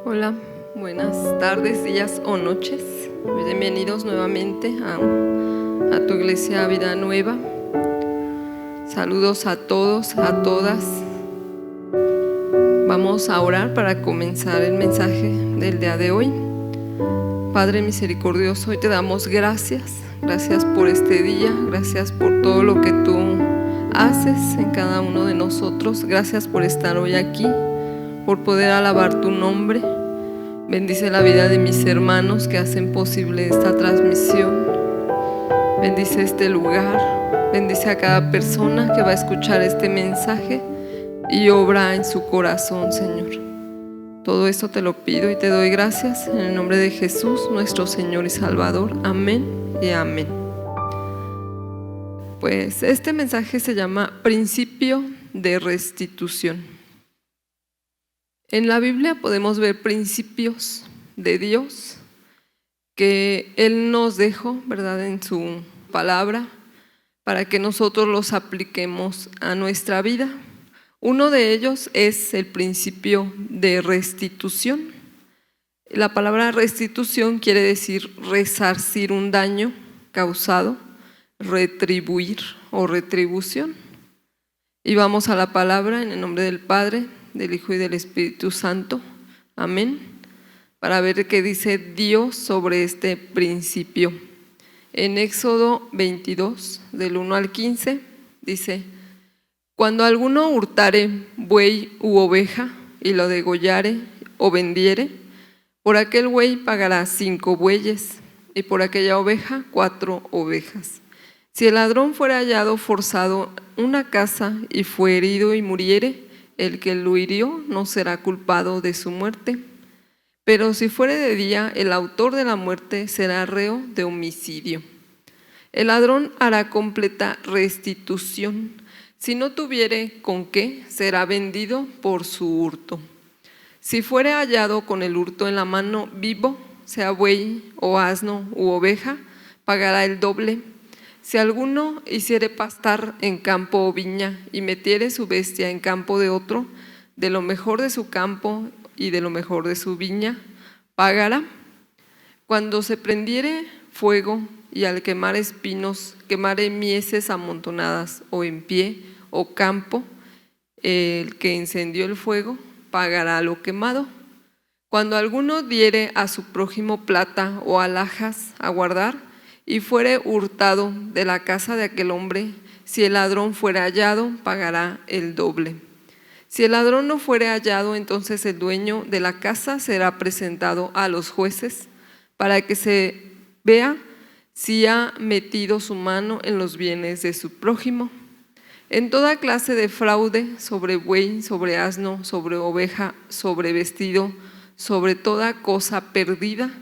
Hola, buenas tardes, días o noches. Bienvenidos nuevamente a tu iglesia Vida Nueva. Saludos a todos, a todas. Vamos a orar para comenzar el mensaje del día de hoy. Padre misericordioso, hoy te damos gracias. Gracias por este día, gracias por todo lo que tú haces en cada uno de nosotros. Gracias por estar hoy aquí, por poder alabar tu nombre. Bendice la vida de mis hermanos que hacen posible esta transmisión. Bendice este lugar. Bendice a cada persona que va a escuchar este mensaje y obra en su corazón, Señor. Todo esto te lo pido y te doy gracias en el nombre de Jesús, nuestro Señor y Salvador. Amén y amén. Pues este mensaje se llama Principio de Restitución. En la Biblia podemos ver principios de Dios que Él nos dejó, ¿verdad?, en su palabra para que nosotros los apliquemos a nuestra vida. Uno de ellos es el principio de restitución. La palabra restitución quiere decir resarcir un daño causado, retribuir o retribución. Y vamos a la palabra en el nombre del Padre, del Hijo y del Espíritu Santo. Amén. Para ver qué dice Dios sobre este principio. En Éxodo 22, del 1 al 15, dice: Cuando alguno hurtare buey u oveja y lo degollare o vendiere, por aquel buey pagará 5 bueyes y por aquella oveja 4 ovejas. Si el ladrón fuera hallado forzado una casa y fue herido y muriere, el que lo hirió no será culpado de su muerte. Pero si fuere de día, el autor de la muerte será reo de homicidio. El ladrón hará completa restitución. Si no tuviere con qué, será vendido por su hurto. Si fuere hallado con el hurto en la mano vivo, sea buey o asno u oveja, pagará el doble. Si alguno hiciere pastar en campo o viña y metiere su bestia en campo de otro, de lo mejor de su campo y de lo mejor de su viña, pagará. Cuando se prendiere fuego y al quemar espinos, quemare mieses amontonadas o en pie o campo, el que encendió el fuego pagará lo quemado. Cuando alguno diere a su prójimo plata o alhajas a guardar, y fuere hurtado de la casa de aquel hombre, si el ladrón fuere hallado, pagará el doble. Si el ladrón no fuere hallado, entonces el dueño de la casa será presentado a los jueces para que se vea si ha metido su mano en los bienes de su prójimo. En toda clase de fraude, sobre buey, sobre asno, sobre oveja, sobre vestido, sobre toda cosa perdida,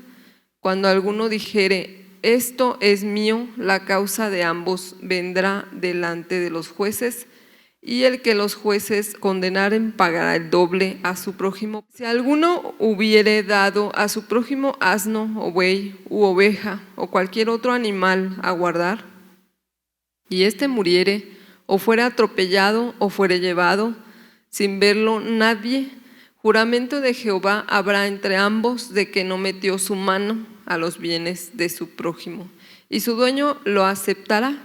cuando alguno dijere: esto es mío, la causa de ambos vendrá delante de los jueces, y el que los jueces condenaren pagará el doble a su prójimo. Si alguno hubiere dado a su prójimo asno o buey u oveja o cualquier otro animal a guardar, y éste muriere, o fuere atropellado o fuere llevado, sin verlo nadie, juramento de Jehová habrá entre ambos de que no metió su mano a los bienes de su prójimo, y su dueño lo aceptará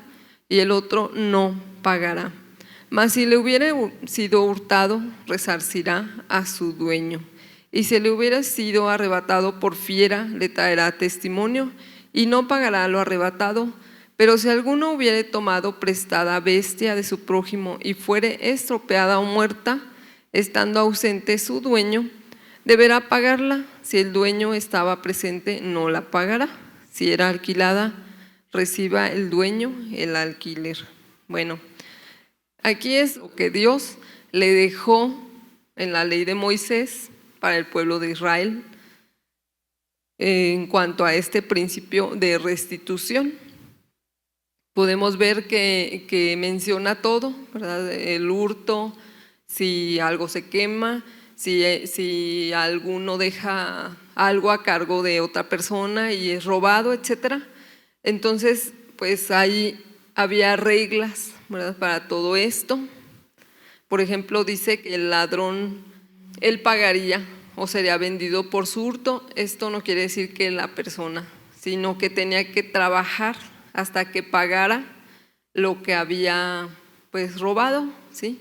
y el otro no pagará. Mas si le hubiere sido hurtado, resarcirá a su dueño, y si le hubiera sido arrebatado por fiera, le traerá testimonio y no pagará lo arrebatado. Pero si alguno hubiere tomado prestada bestia de su prójimo y fuere estropeada o muerta, estando ausente su dueño, deberá pagarla. Si el dueño estaba presente, no la pagará. Si era alquilada, reciba el dueño el alquiler. Bueno, aquí es lo que Dios le dejó en la ley de Moisés para el pueblo de Israel en cuanto a este principio de restitución. Podemos ver que menciona todo, ¿verdad? El hurto, si algo se quema, si alguno deja algo a cargo de otra persona y es robado, etcétera. Entonces, pues ahí había reglas, ¿verdad?, para todo esto. Por ejemplo, dice que el ladrón, él pagaría o sería vendido por su hurto. Esto no quiere decir que la persona, sino que tenía que trabajar hasta que pagara lo que había pues robado, ¿sí?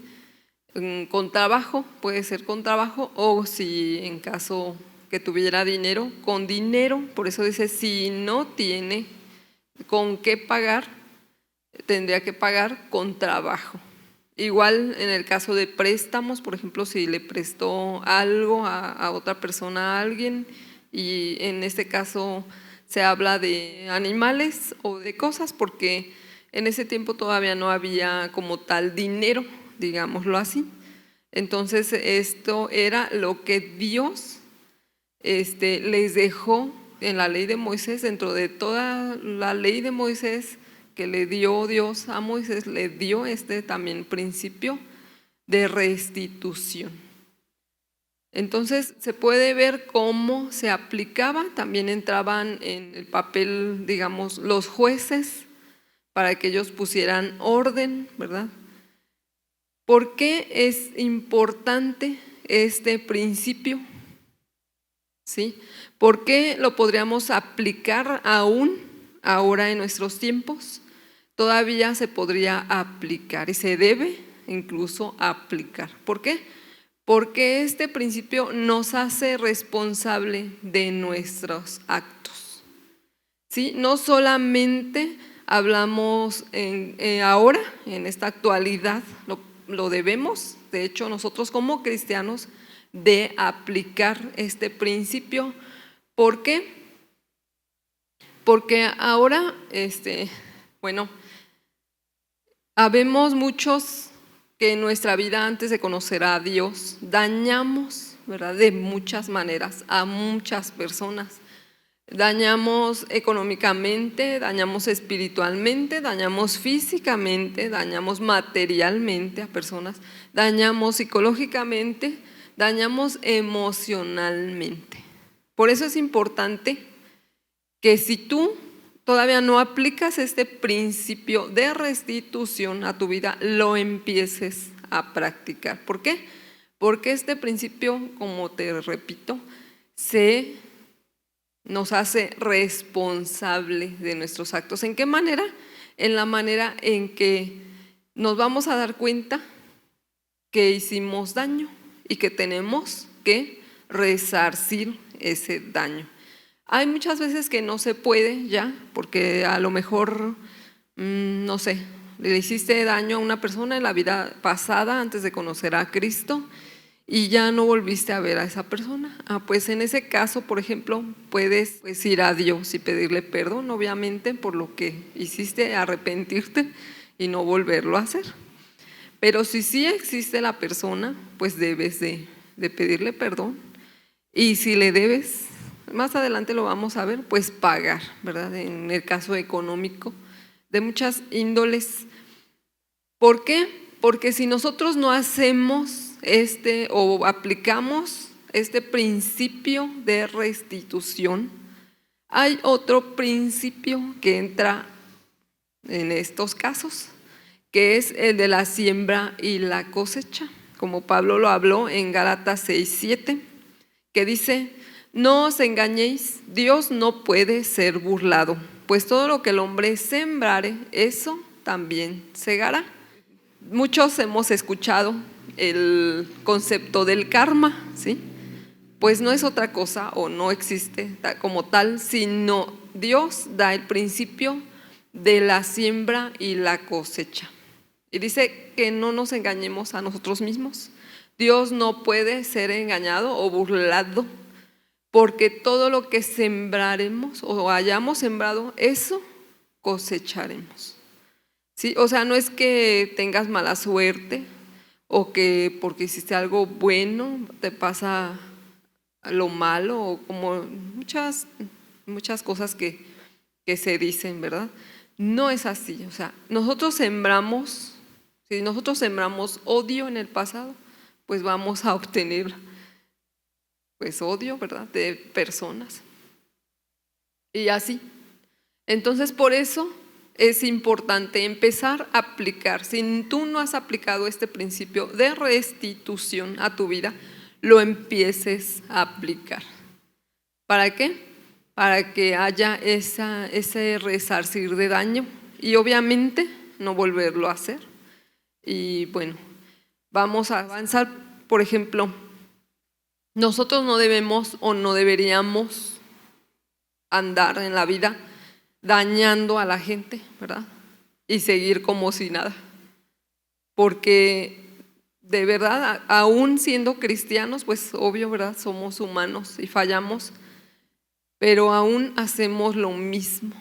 Con trabajo, puede ser con trabajo, o si en caso que tuviera dinero, con dinero. Por eso dice, si no tiene con qué pagar, tendría que pagar con trabajo. Igual en el caso de préstamos, por ejemplo, si le prestó algo a otra persona, a alguien, y en este caso se habla de animales o de cosas, porque en ese tiempo todavía no había como tal dinero, digámoslo así. Entonces esto era lo que Dios les dejó en la ley de Moisés. Dentro de toda la ley de Moisés que le dio Dios a Moisés, le dio también principio de restitución. Entonces se puede ver cómo se aplicaba. También entraban en el papel, digamos, los jueces, para que ellos pusieran orden, ¿verdad? ¿Por qué es importante este principio? ¿Sí? ¿Por qué lo podríamos aplicar aún ahora en nuestros tiempos? Todavía se podría aplicar y se debe incluso aplicar. ¿Por qué? Porque este principio nos hace responsable de nuestros actos. ¿Sí? No solamente hablamos ahora, en esta actualidad, lo debemos, de hecho nosotros como cristianos, de aplicar este principio. ¿Por qué? Porque ahora, habemos muchos que en nuestra vida, antes de conocer a Dios, dañamos, ¿verdad?, de muchas maneras a muchas personas. Dañamos económicamente, dañamos espiritualmente, dañamos físicamente, dañamos materialmente a personas, dañamos psicológicamente, dañamos emocionalmente. Por eso es importante que si tú todavía no aplicas este principio de restitución a tu vida, lo empieces a practicar. ¿Por qué? Porque este principio, como te repito, nos hace responsable de nuestros actos. ¿En qué manera? En la manera en que nos vamos a dar cuenta que hicimos daño y que tenemos que resarcir ese daño. Hay muchas veces que no se puede ya, porque a lo mejor, no sé, le hiciste daño a una persona en la vida pasada antes de conocer a Cristo y ya no volviste a ver a esa persona. Pues en ese caso, por ejemplo, puedes ir a Dios y pedirle perdón, obviamente, por lo que hiciste, arrepentirte y no volverlo a hacer. Pero si sí existe la persona, pues debes de pedirle perdón. Y si le debes, más adelante lo vamos a ver, pues pagar, ¿verdad? En el caso económico, de muchas índoles. ¿Por qué? Porque si nosotros no hacemos o aplicamos este principio de restitución, hay otro principio que entra en estos casos, que es el de la siembra y la cosecha, como Pablo lo habló en Gálatas 6:7, que dice: no os engañéis, Dios no puede ser burlado, pues todo lo que el hombre sembrare, eso también segará. Muchos hemos escuchado el concepto del karma, ¿sí? Pues no es otra cosa o no existe como tal, sino Dios da el principio de la siembra y la cosecha. Y dice que no nos engañemos a nosotros mismos. Dios no puede ser engañado o burlado, porque todo lo que sembraremos o hayamos sembrado, eso cosecharemos. ¿Sí? O sea, no es que tengas mala suerte o que porque hiciste algo bueno te pasa lo malo, o como muchas cosas que se dicen, ¿verdad? No es así. O sea, si nosotros sembramos odio en el pasado, pues vamos a obtener pues odio, ¿verdad?, de personas. Y así. Entonces, por eso es importante empezar a aplicar. Si tú no has aplicado este principio de restitución a tu vida, lo empieces a aplicar. ¿Para qué? Para que haya ese resarcir de daño y obviamente no volverlo a hacer. Y bueno, vamos a avanzar. Por ejemplo, nosotros no debemos o no deberíamos andar en la vida dañando a la gente, ¿verdad? Y seguir como si nada. Porque de verdad, aún siendo cristianos, pues obvio, ¿verdad? Somos humanos y fallamos, pero aún hacemos lo mismo,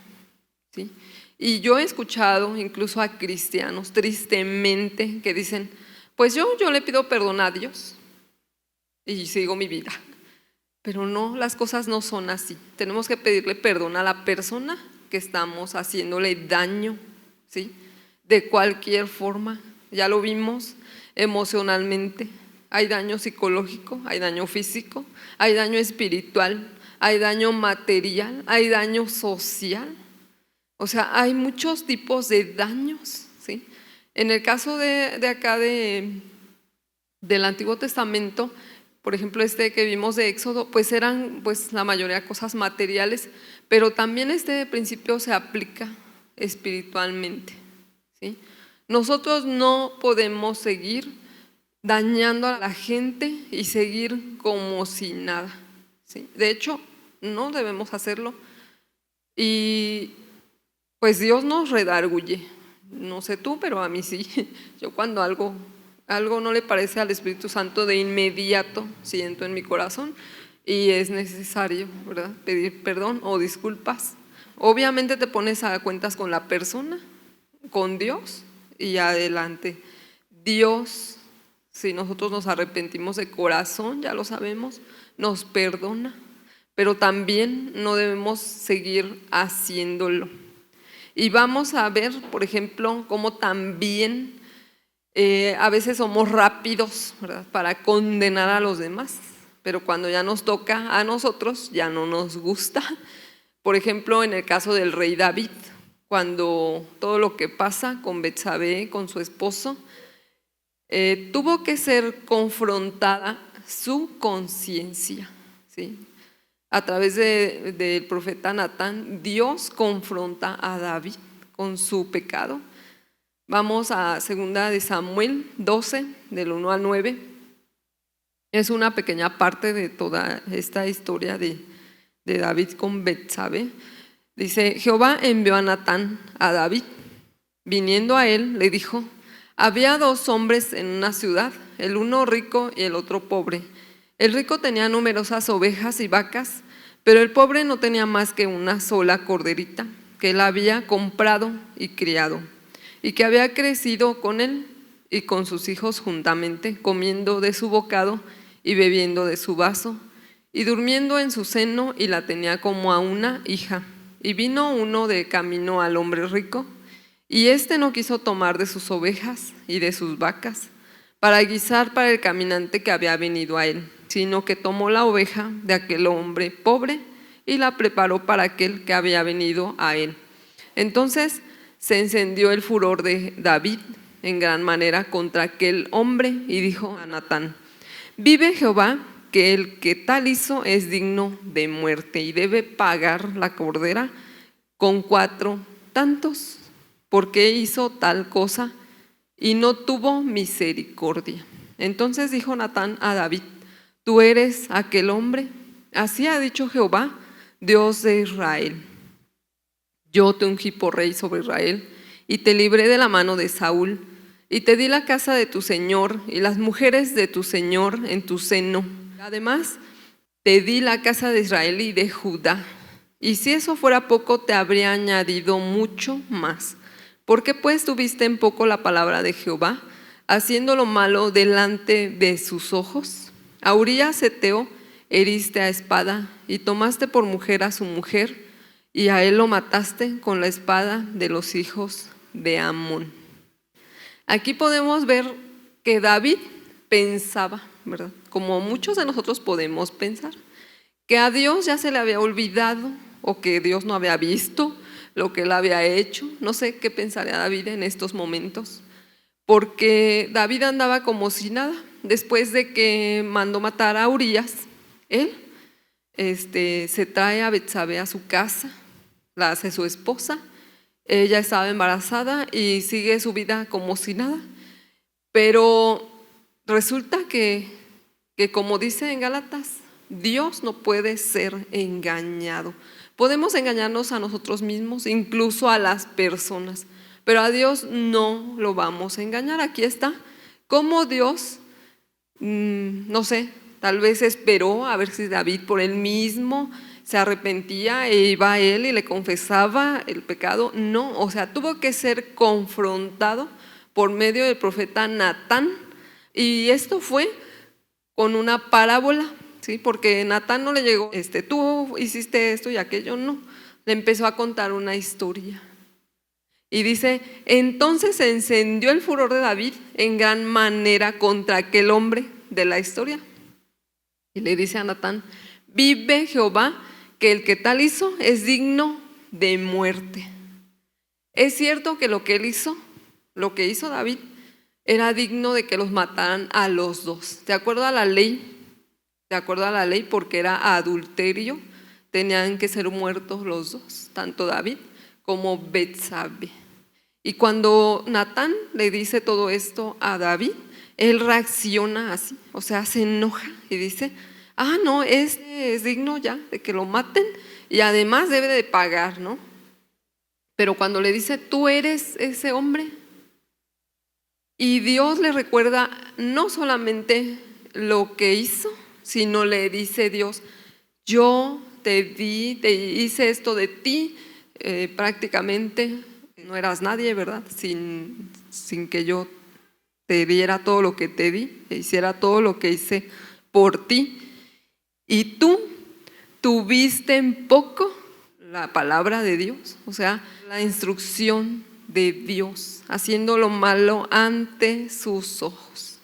¿sí? Y yo he escuchado incluso a cristianos tristemente que dicen, pues yo le pido perdón a Dios y sigo mi vida. Pero no, las cosas no son así. Tenemos que pedirle perdón a la persona que estamos haciéndole daño, ¿sí? De cualquier forma, ya lo vimos emocionalmente. Hay daño psicológico, hay daño físico, hay daño espiritual, hay daño material, hay daño social. O sea, hay muchos tipos de daños, ¿sí? En el caso de acá del Antiguo Testamento, por ejemplo, que vimos de Éxodo, pues eran pues la mayoría de cosas materiales, pero también este principio se aplica espiritualmente, ¿sí? Nosotros no podemos seguir dañando a la gente y seguir como si nada, ¿sí? De hecho, no debemos hacerlo y pues Dios nos redarguye. No sé tú, pero a mí sí. Yo cuando algo no le parece al Espíritu Santo, de inmediato siento en mi corazón y es necesario, ¿verdad?, pedir perdón o disculpas. Obviamente te pones a cuentas con la persona, con Dios y adelante. Dios, si nosotros nos arrepentimos de corazón, ya lo sabemos, nos perdona, pero también no debemos seguir haciéndolo. Y vamos a ver, por ejemplo, cómo también a veces somos rápidos, ¿verdad?, para condenar a los demás, pero cuando ya nos toca a nosotros ya no nos gusta. Por ejemplo, en el caso del rey David, cuando todo lo que pasa con Betsabé, con su esposo, tuvo que ser confrontada su conciencia, ¿sí? A través del profeta Natán, Dios confronta a David con su pecado. Vamos a 2 de Samuel 12, del 1 al 9. Es una pequeña parte de toda esta historia de David con Betsabé. Dice, Jehová envió a Natán a David. Viniendo a él, le dijo, había 2 hombres en una ciudad, el uno rico y el otro pobre. El rico tenía numerosas ovejas y vacas, pero el pobre no tenía más que una sola corderita que él había comprado y criado, y que había crecido con él y con sus hijos juntamente, comiendo de su bocado y bebiendo de su vaso, y durmiendo en su seno, y la tenía como a una hija. Y vino uno de camino al hombre rico, y éste no quiso tomar de sus ovejas y de sus vacas para guisar para el caminante que había venido a él, sino que tomó la oveja de aquel hombre pobre y la preparó para aquel que había venido a él. Entonces se encendió el furor de David en gran manera contra aquel hombre y dijo a Natán, vive Jehová, que el que tal hizo es digno de muerte y debe pagar la cordera con 4 tantos, porque hizo tal cosa y no tuvo misericordia. Entonces dijo Natán a David, tú eres aquel hombre, así ha dicho Jehová, Dios de Israel. Yo te ungí por rey sobre Israel y te libré de la mano de Saúl y te di la casa de tu señor y las mujeres de tu señor en tu seno. Además, te di la casa de Israel y de Judá. Y si eso fuera poco, te habría añadido mucho más. ¿Por qué pues tuviste en poco la palabra de Jehová, haciendo lo malo delante de sus ojos? A Urías Heteo heriste a espada y tomaste por mujer a su mujer, y a él lo mataste con la espada de los hijos de Amón. Aquí podemos ver que David pensaba, ¿verdad?, como muchos de nosotros podemos pensar, que a Dios ya se le había olvidado o que Dios no había visto lo que él había hecho. No sé qué pensaría David en estos momentos, porque David andaba como si nada, después de que mandó matar a Urías, él se trae a Betsabé a su casa, la hace su esposa, ella estaba embarazada y sigue su vida como si nada, pero resulta que como dice en Gálatas, Dios no puede ser engañado. Podemos engañarnos a nosotros mismos, incluso a las personas, pero a Dios no lo vamos a engañar. Aquí está, como Dios, no sé, tal vez esperó a ver si David por él mismo se arrepentía e iba a él y le confesaba el pecado. No, o sea, tuvo que ser confrontado por medio del profeta Natán, y esto fue con una parábola, ¿sí? Porque Natán no le llegó, tú hiciste esto y aquello, no, le empezó a contar una historia. Y dice, entonces se encendió el furor de David en gran manera contra aquel hombre de la historia. Y le dice a Natán, vive Jehová, que el que tal hizo es digno de muerte. Es cierto que lo que él hizo, lo que hizo David, era digno de que los mataran a los dos. De acuerdo a la ley, porque era adulterio, tenían que ser muertos los dos, tanto David como Betsabé. Y cuando Natán le dice todo esto a David, él reacciona así, o sea, se enoja y dice, no, es digno ya de que lo maten y además debe de pagar, ¿no? Pero cuando le dice, tú eres ese hombre, y Dios le recuerda no solamente lo que hizo, sino le dice Dios, yo te hice esto de ti, prácticamente no eras nadie, ¿verdad? Sin que yo te diera todo lo que te di, e hiciera todo lo que hice por ti. Y tú tuviste en poco la palabra de Dios, o sea, la instrucción de Dios, haciendo lo malo ante sus ojos.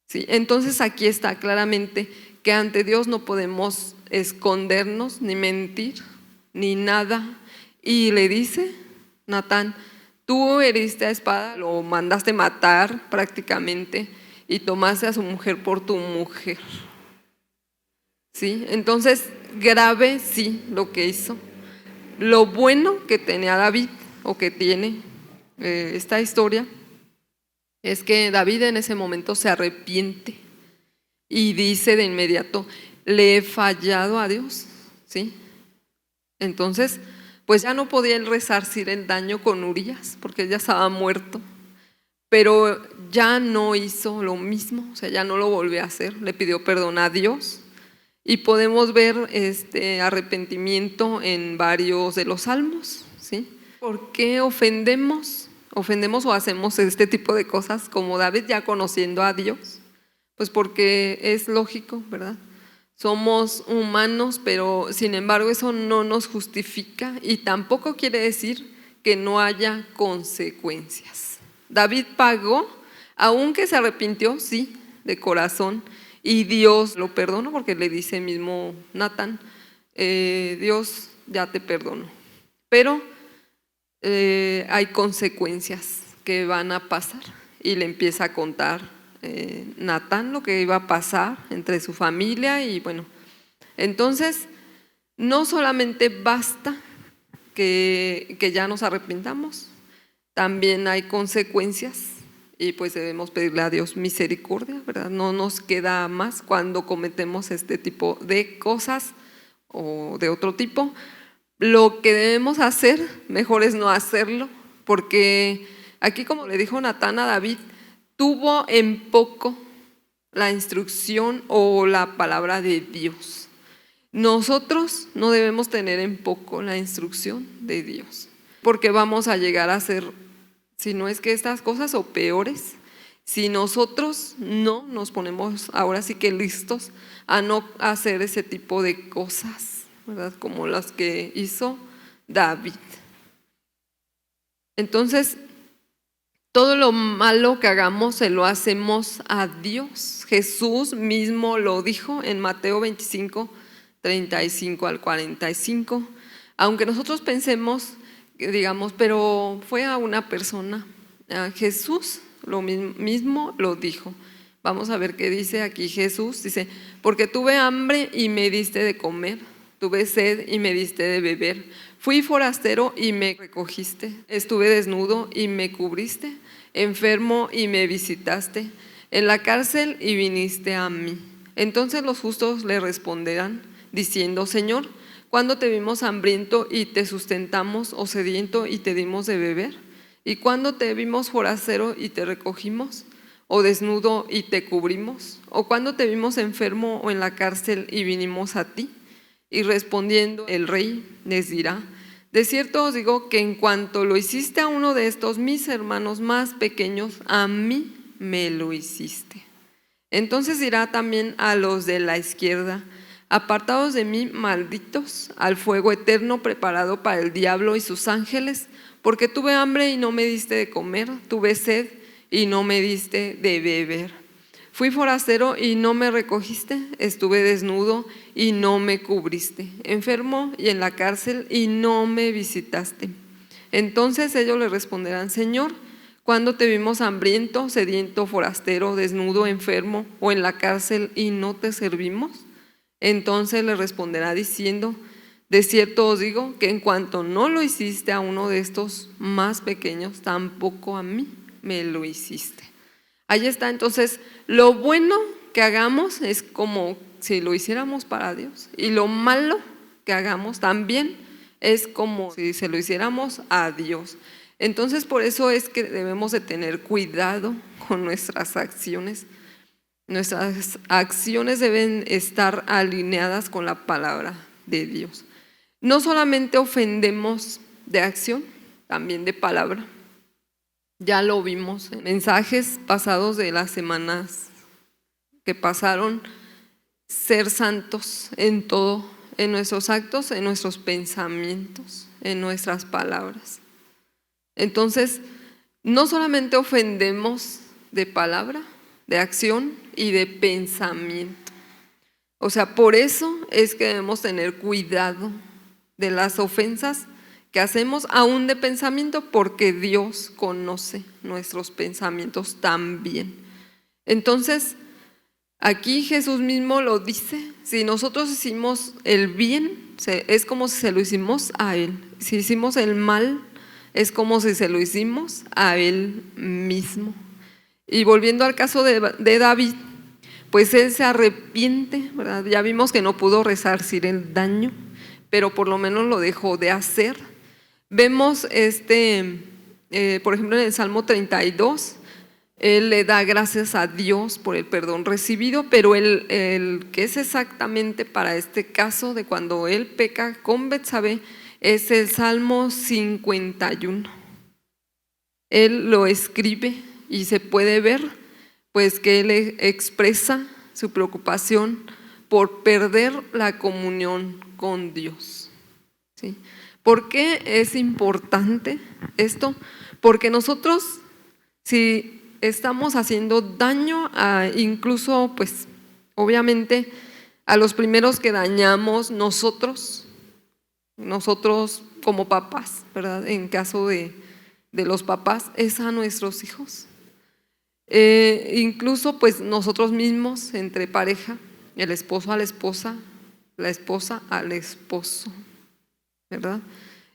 ¿Sí? Entonces aquí está claramente que ante Dios no podemos escondernos, ni mentir, ni nada. Y le dice Natán, tú heriste a espada, lo mandaste matar prácticamente y tomaste a su mujer por tu mujer. ¿Sí? Entonces, grave sí lo que hizo. Lo bueno que tenía David, o que tiene esta historia, es que David en ese momento se arrepiente y dice de inmediato, le he fallado a Dios, ¿sí? Entonces, pues ya no podía él resarcir el daño con Urías, porque él ya estaba muerto, pero ya no hizo lo mismo, o sea, ya no lo volvió a hacer, le pidió perdón a Dios. Y podemos ver arrepentimiento en varios de los salmos, ¿sí? ¿Por qué ofendemos o hacemos este tipo de cosas como David, ya conociendo a Dios? Pues porque es lógico, ¿verdad? Somos humanos, pero sin embargo eso no nos justifica y tampoco quiere decir que no haya consecuencias. David pagó, aunque se arrepintió, sí, de corazón, y Dios lo perdonó, porque le dice mismo Natán, Dios ya te perdonó, pero hay consecuencias que van a pasar. Y le empieza a contar Natán lo que iba a pasar entre su familia. Y bueno, entonces no solamente basta que ya nos arrepintamos, también hay consecuencias. Y pues debemos pedirle a Dios misericordia, ¿verdad? No nos queda más cuando cometemos este tipo de cosas o de otro tipo. Lo que debemos hacer, mejor es no hacerlo, porque aquí, como le dijo Natán a David, tuvo en poco la instrucción o la palabra de Dios. Nosotros no debemos tener en poco la instrucción de Dios, porque vamos a llegar a ser, si no es que estas cosas o peores, si nosotros no nos ponemos ahora sí que listos a no hacer ese tipo de cosas, ¿verdad? Como las que hizo David. Entonces, todo lo malo que hagamos se lo hacemos a Dios. Jesús mismo lo dijo en Mateo 25, 35 al 45. Aunque nosotros pensemos, digamos, pero fue a una persona, Jesús lo mismo lo dijo. Vamos a ver qué dice aquí Jesús. Dice, porque tuve hambre y me diste de comer, tuve sed y me diste de beber, fui forastero y me recogiste, estuve desnudo y me cubriste, enfermo y me visitaste, en la cárcel y viniste a mí. Entonces los justos le responderán, diciendo, Señor, ¿cuándo te vimos hambriento y te sustentamos, o sediento y te dimos de beber? ¿Y cuándo te vimos forastero y te recogimos? ¿O desnudo y te cubrimos? ¿O cuándo te vimos enfermo o en la cárcel y vinimos a ti? Y respondiendo el rey les dirá, de cierto os digo que en cuanto lo hiciste a uno de estos mis hermanos más pequeños, a mí me lo hiciste. Entonces dirá también a los de la izquierda, apartados de mí, malditos, al fuego eterno preparado para el diablo y sus ángeles, porque tuve hambre y no me diste de comer, tuve sed y no me diste de beber. Fui forastero y no me recogiste, estuve desnudo y no me cubriste, enfermo y en la cárcel y no me visitaste. Entonces ellos le responderán, Señor, ¿cuándo te vimos hambriento, sediento, forastero, desnudo, enfermo o en la cárcel y no te servimos? Entonces le responderá diciendo, de cierto os digo que en cuanto no lo hiciste a uno de estos más pequeños, tampoco a mí me lo hiciste. Ahí está, entonces, lo bueno que hagamos es como si lo hiciéramos para Dios, y lo malo que hagamos también es como si se lo hiciéramos a Dios. Entonces, por eso es que debemos de tener cuidado con nuestras acciones. Nuestras acciones deben estar alineadas con la palabra de Dios. No solamente ofendemos de acción, también de palabra. Ya lo vimos en mensajes pasados de las semanas que pasaron, ser santos en todo, en nuestros actos, en nuestros pensamientos, en nuestras palabras. Entonces, no solamente ofendemos de palabra, de acción y de pensamiento. O sea, por eso es que debemos tener cuidado de las ofensas que hacemos aún de pensamiento, porque Dios conoce nuestros pensamientos también. Entonces, aquí Jesús mismo lo dice, si nosotros hicimos el bien, es como si se lo hicimos a Él. Si hicimos el mal, es como si se lo hicimos a Él mismo. Y volviendo al caso de David, pues él se arrepiente, ¿verdad? Ya vimos que no pudo resarcir el daño, pero por lo menos lo dejó de hacer. Vemos por ejemplo en el Salmo 32, él le da gracias a Dios por el perdón recibido, pero el que es exactamente para este caso de cuando él peca con Betsabé es el Salmo 51. Él lo escribe y se puede ver pues que él expresa su preocupación por perder la comunión con Dios, ¿sí? ¿Por qué es importante esto? Porque nosotros, si estamos haciendo daño incluso pues obviamente a los primeros que dañamos nosotros como papás, ¿verdad? En caso de los papás, es a nuestros hijos. Incluso pues nosotros mismos entre pareja, el esposo a la esposa al esposo, ¿verdad?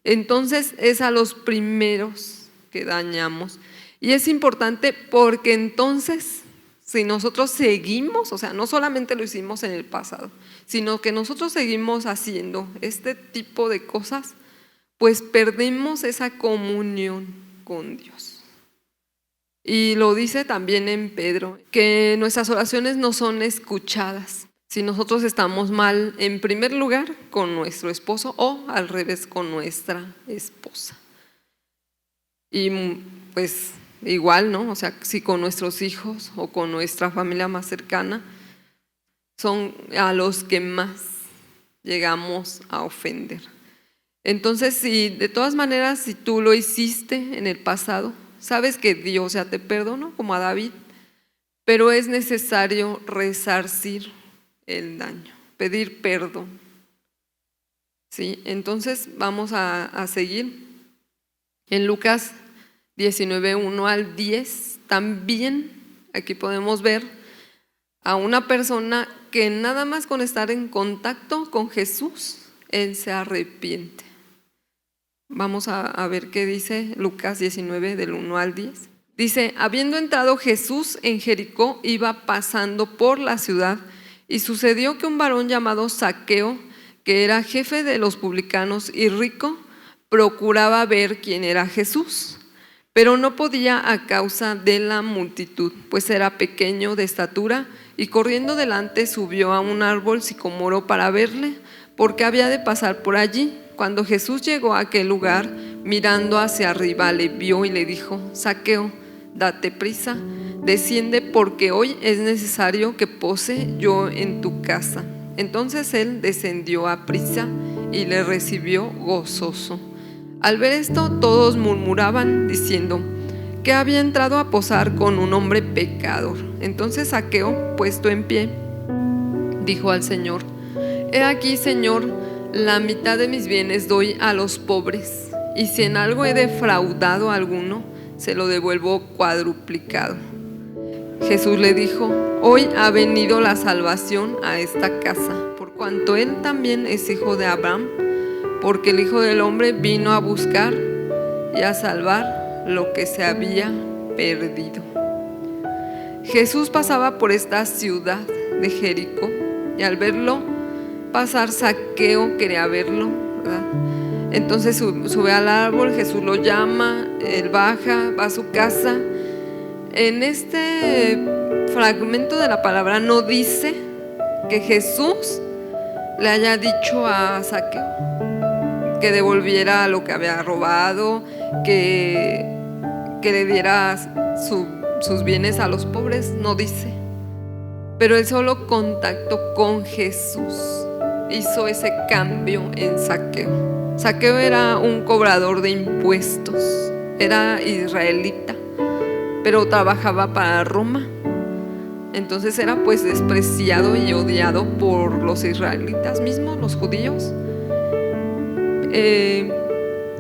Entonces es a los primeros que dañamos. Y es importante porque entonces si nosotros seguimos, o sea, no solamente lo hicimos en el pasado, sino que nosotros seguimos haciendo este tipo de cosas, pues perdemos esa comunión con Dios. Y lo dice también en Pedro, que nuestras oraciones no son escuchadas si nosotros estamos mal, en primer lugar, con nuestro esposo o al revés, con nuestra esposa. Y pues igual, ¿no? O sea, si con nuestros hijos o con nuestra familia más cercana, son a los que más llegamos a ofender. Entonces, si de todas maneras, si tú lo hiciste en el pasado, sabes que Dios ya te perdonó, como a David, pero es necesario resarcir el daño, pedir perdón. ¿Sí? Entonces vamos a seguir en Lucas 19, 1 al 10. También aquí podemos ver a una persona que nada más con estar en contacto con Jesús, él se arrepiente. Vamos a ver qué dice Lucas 19 del 1 al 10. Dice: habiendo entrado Jesús en Jericó, iba pasando por la ciudad, y sucedió que un varón llamado Zaqueo, que era jefe de los publicanos y rico, procuraba ver quién era Jesús, pero no podía a causa de la multitud, pues era pequeño de estatura, y corriendo delante subió a un árbol sicomoro para verle, porque había de pasar por allí. Cuando Jesús llegó a aquel lugar, mirando hacia arriba, le vio y le dijo: Zaqueo, date prisa, desciende, porque hoy es necesario que pose yo en tu casa. Entonces él descendió a prisa y le recibió gozoso. Al ver esto, todos murmuraban diciendo que había entrado a posar con un hombre pecador. Entonces Zaqueo, puesto en pie, dijo al Señor: he aquí, Señor, la mitad de mis bienes doy a los pobres, y si en algo he defraudado a alguno, se lo devuelvo cuadruplicado. Jesús le dijo: hoy ha venido la salvación a esta casa, por cuanto él también es hijo de Abraham, porque el Hijo del Hombre vino a buscar y a salvar lo que se había perdido. Jesús pasaba por esta ciudad de Jericó, y al verlo pasar, Zaqueo quería verlo, ¿verdad? Entonces sube al árbol, Jesús lo llama, él baja, va a su casa. En este fragmento de la palabra no dice que Jesús le haya dicho a Zaqueo que devolviera lo que había robado, que le diera sus bienes a los pobres, no dice. Pero él solo contactó con Jesús, hizo ese cambio en Zaqueo. Zaqueo era un cobrador de impuestos, era israelita, pero trabajaba para Roma. Entonces era pues despreciado y odiado por los israelitas mismos, los judíos.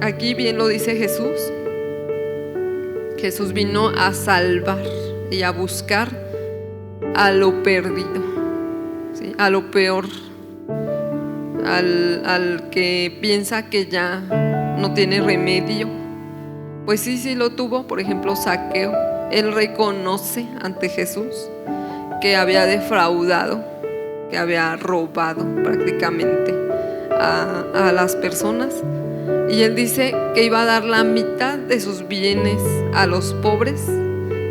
Aquí bien lo dice Jesús. Jesús vino a salvar y a buscar a lo perdido, ¿sí? A lo peor, al que piensa que ya no tiene remedio. Pues sí lo tuvo. Por ejemplo, Zaqueo, él reconoce ante Jesús que había defraudado, que había robado prácticamente a las personas, y él dice que iba a dar la mitad de sus bienes a los pobres,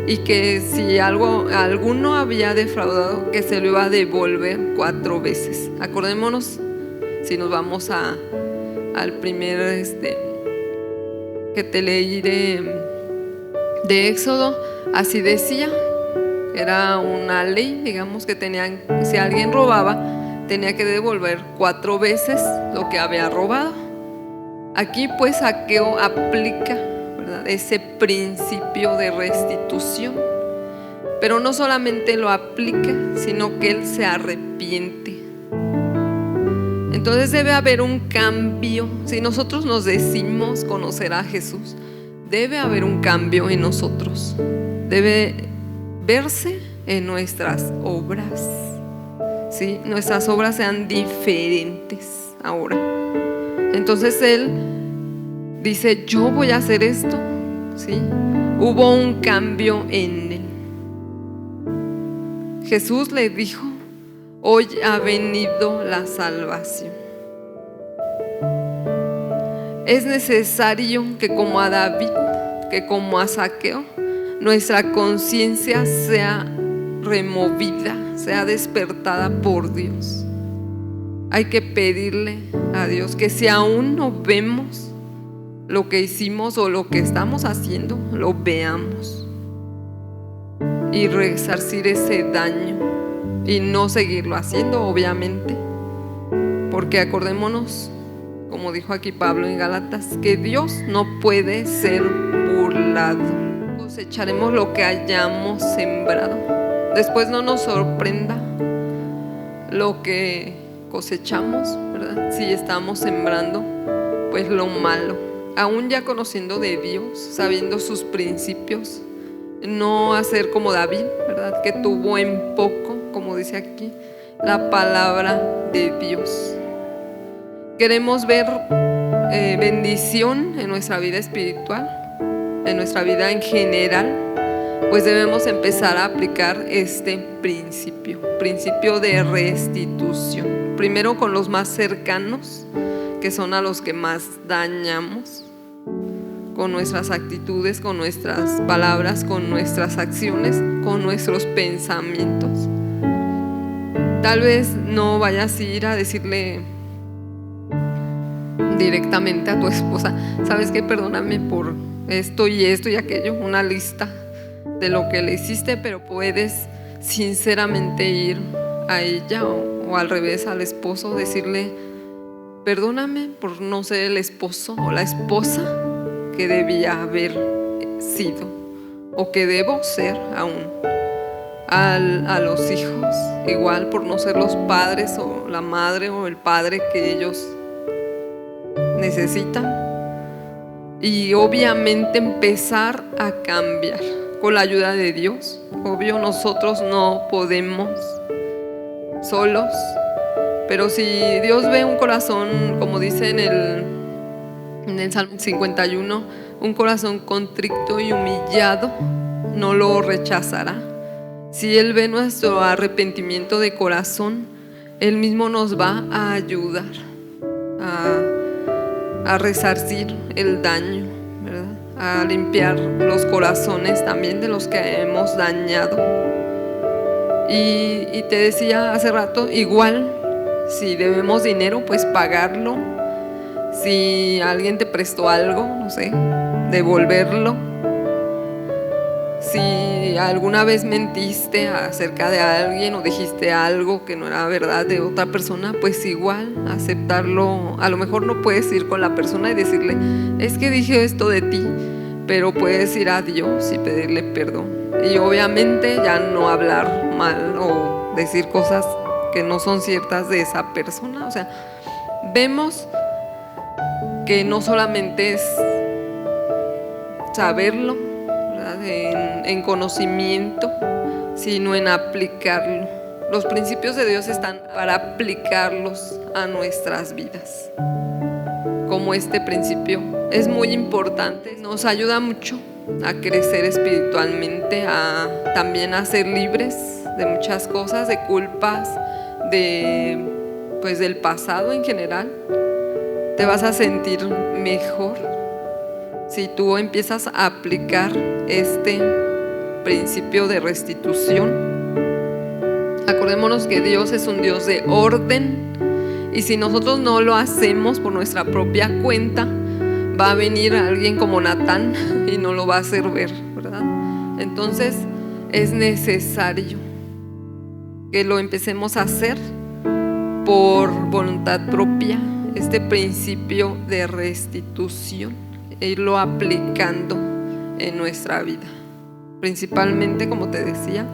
y que si alguno había defraudado, que se lo iba a devolver 4 veces. Acordémonos, si nos vamos al primer que te leí de Éxodo, así decía. Era una ley, digamos, que si alguien robaba, tenía que devolver 4 veces lo que había robado. Aquí pues Zaqueo aplica, ¿verdad?, ese principio de restitución, pero no solamente lo aplica, sino que él se arrepiente. Entonces debe haber un cambio. Si nosotros nos decimos conocer a Jesús, debe haber un cambio en nosotros. Debe verse en nuestras obras, ¿sí? Nuestras obras sean diferentes ahora. Entonces él dice: yo voy a hacer esto, ¿sí? Hubo un cambio en él. Jesús le dijo: hoy ha venido la salvación. Es necesario que como a David, que como a Zaqueo, nuestra conciencia sea removida, sea despertada por Dios. Hay que pedirle a Dios que si aún no vemos lo que hicimos o lo que estamos haciendo, lo veamos y resarcir ese daño y no seguirlo haciendo, obviamente, porque acordémonos, como dijo aquí Pablo en Gálatas, que Dios no puede ser burlado. Cosecharemos lo que hayamos sembrado. Después no nos sorprenda lo que cosechamos, ¿verdad? Si estamos sembrando pues lo malo, aún ya conociendo de Dios, sabiendo sus principios. No hacer como David, ¿verdad?, que tuvo en poco como dice aquí, la palabra de Dios. Queremos ver bendición en nuestra vida espiritual, en nuestra vida en general, pues debemos empezar a aplicar este principio de restitución. Primero con los más cercanos, que son a los que más dañamos, con nuestras actitudes, con nuestras palabras, con nuestras acciones, con nuestros pensamientos. Tal vez no vayas a ir a decirle directamente a tu esposa, ¿sabes qué? Perdóname por esto y aquello, una lista de lo que le hiciste, pero puedes sinceramente ir a ella o al revés al esposo, decirle: perdóname por no ser el esposo o la esposa que debía haber sido o que debo ser aún. A los hijos igual, por no ser los padres o la madre o el padre que ellos necesitan. Y obviamente empezar a cambiar con la ayuda de Dios. Obvio, nosotros no podemos solos, pero si Dios ve un corazón, como dice en el Salmo 51, un corazón contrito y humillado, no lo rechazará. Si Él ve nuestro arrepentimiento de corazón, Él mismo nos va a ayudar a resarcir el daño, ¿verdad? A limpiar los corazones también de los que hemos dañado. Y te decía hace rato, igual, si debemos dinero, pues pagarlo. Si alguien te prestó algo, no sé, devolverlo. Si alguna vez mentiste acerca de alguien o dijiste algo que no era verdad de otra persona, pues igual aceptarlo. A lo mejor no puedes ir con la persona y decirle: es que dije esto de ti, pero puedes ir a Dios y pedirle perdón. Y obviamente ya no hablar mal o decir cosas que no son ciertas de esa persona. O sea, vemos que no solamente es saberlo, ¿verdad?, en conocimiento, sino en aplicarlo. Los principios de Dios están para aplicarlos a nuestras vidas. Como este principio es muy importante, nos ayuda mucho a crecer espiritualmente, también a ser libres de muchas cosas, de culpas, del pasado en general. Te vas a sentir mejor si tú empiezas a aplicar este principio de restitución. Acordémonos que Dios es un Dios de orden, y si nosotros no lo hacemos por nuestra propia cuenta, va a venir alguien como Natán y no lo va a hacer ver, ¿verdad? Entonces es necesario que lo empecemos a hacer por voluntad propia, este principio de restitución, e irlo aplicando en nuestra vida, principalmente, como te decía,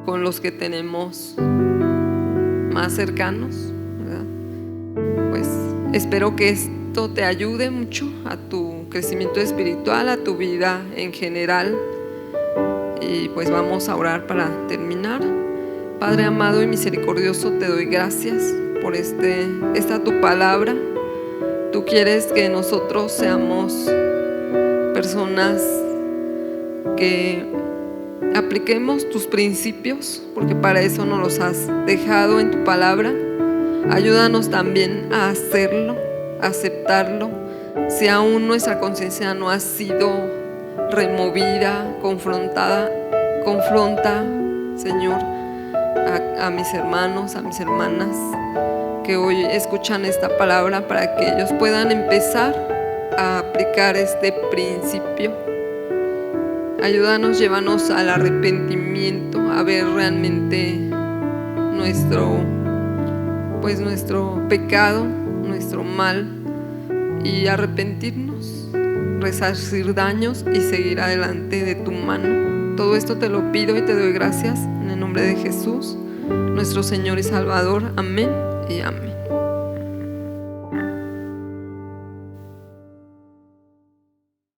con los que tenemos más cercanos, ¿verdad? Pues espero que esto te ayude mucho a tu crecimiento espiritual, a tu vida en general. Y pues vamos a orar para terminar. Padre amado y misericordioso, te doy gracias por esta tu palabra. Tú quieres que nosotros seamos personas que apliquemos tus principios, porque para eso nos los has dejado en tu palabra. Ayúdanos también a hacerlo, a aceptarlo. Si aún nuestra conciencia no ha sido removida, confronta, Señor, a mis hermanos, a mis hermanas que hoy escuchan esta palabra, para que ellos puedan empezar a aplicar este principio. Ayúdanos, llévanos al arrepentimiento, a ver realmente nuestro pecado, nuestro mal, y arrepentirnos, resarcir daños y seguir adelante de tu mano. Todo esto te lo pido y te doy gracias en el nombre de Jesús, nuestro Señor y Salvador. Amén y amén.